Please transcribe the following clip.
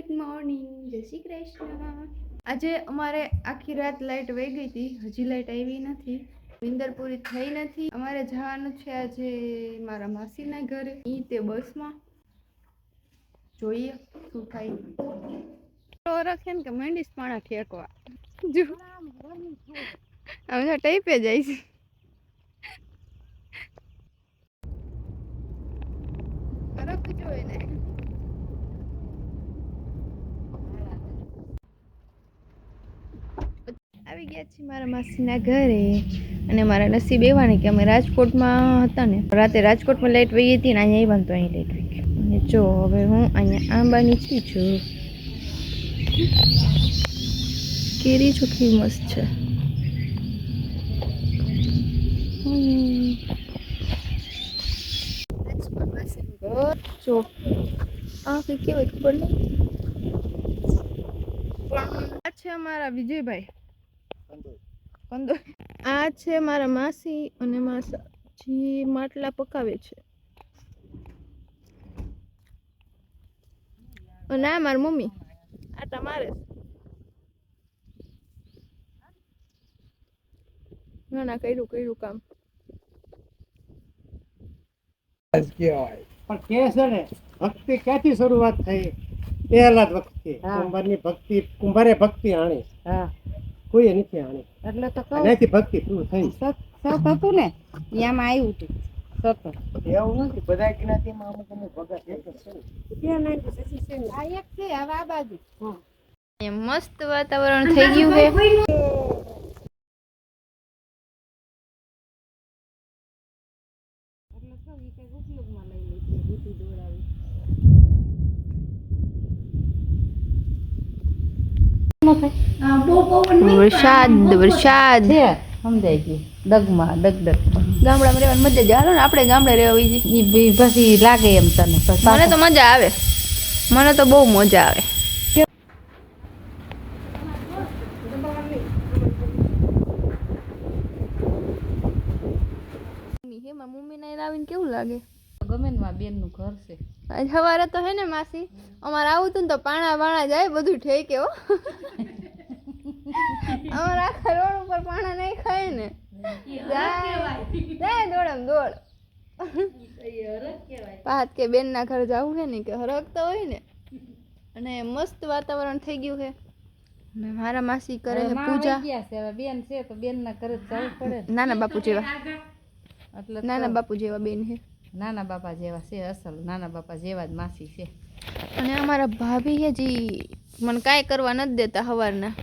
Good morning, જય શ્રી કૃષ્ણ। આજે અમારે આખી રાત લાઈટ વહી ગઈ હતી, હજી લાઈટ આવી નથી, નિંદર પૂરી થઈ નથી। અમારે જવાનું છે આજે મારા માસીના ઘરે, તે બસમાં જોઈએ શું થાય। તો રખે ને કે મંડીશ પાણા ઠેકવા જો અમે ટાઈપે જાય છે। આવી ગયા છીએ મારા માસીના ઘરે અને મારા નસીબ એવા ને કે અમે રાજકોટમાં હતા ને, રાતે રાજકોટમાં લાઈટ વહી હતી ને અહીંયા આવ્યા તો અહીં લાઈટ વહી ગઈ। અને જો હવે હું અહીંયા આંબા નીચે છું, કેરી ચોખ્ખી મસ્ત છે। જો આ કઈ કેવાય ખબર નહીં, આ છે અમારા વિજયભાઈ કંદો, આ છે મારા માસી અને માસા જે માટલા પકાવે છે, અને આ મારી મમ્મી આટા મારે ના ના કર્યું કામ। પણ કે છે ને ભક્તિ ક્યાંથી શરૂઆત થઈ? પહેલા જ વખતે કુંભારની ભક્તિ, કુંભારે ભક્તિ આણી, કોઈ નથી આણી, એટલે તો એનાથી ભક્તિ પૂરું થઈ। સત હતું ને એમાં આવ્યું હતું સત, એવું નથી બધા જ્ઞાતિમાં અમુક ભગત એક છે, આ એક છે, હવે આ બાજુ મસ્ત વાતાવરણ થઈ ગયું છે। વરસાદ સમજાય ગયું, ડગમાં ડગ ગામડામાં રહેવાની મજા જ આવે ને, આપણે ગામડે રહેવા હોય છે પછી લાગે એમ તને? મને તો મજા આવે, મને તો બહુ મજા આવે। મમ્મી ને આવીને કેવું લાગે? ગમે ને મારા બેન નું ઘર છે। સવારે તો હે ને માસી અમારે આવું હતું ને તો પાણા વાણા જાય બધું ઠેકે હો। અમારા આખા રોડ ઉપર પાણા નહીં ખાય ને, જાય દોડમ દોડ પાત કે બેન ના ઘર જવું છે ને કે હરકતા હોય ને, અને મસ્ત વાતાવરણ થઈ ગયું છે। મારા માસી કરે છે પૂજા, બેન છે તો બેન ના ઘરે જવું પડે, નાના બાપુ જેવા, એટલે નાના બાપુ જેવા બેન છે, નાના બાપા જેવા છે, અસલ નાના બાપા જેવા જ માસી છે। અને અમારા ભાભી છે જે મને કાંઈ કરવા નથી દેતા, સવારના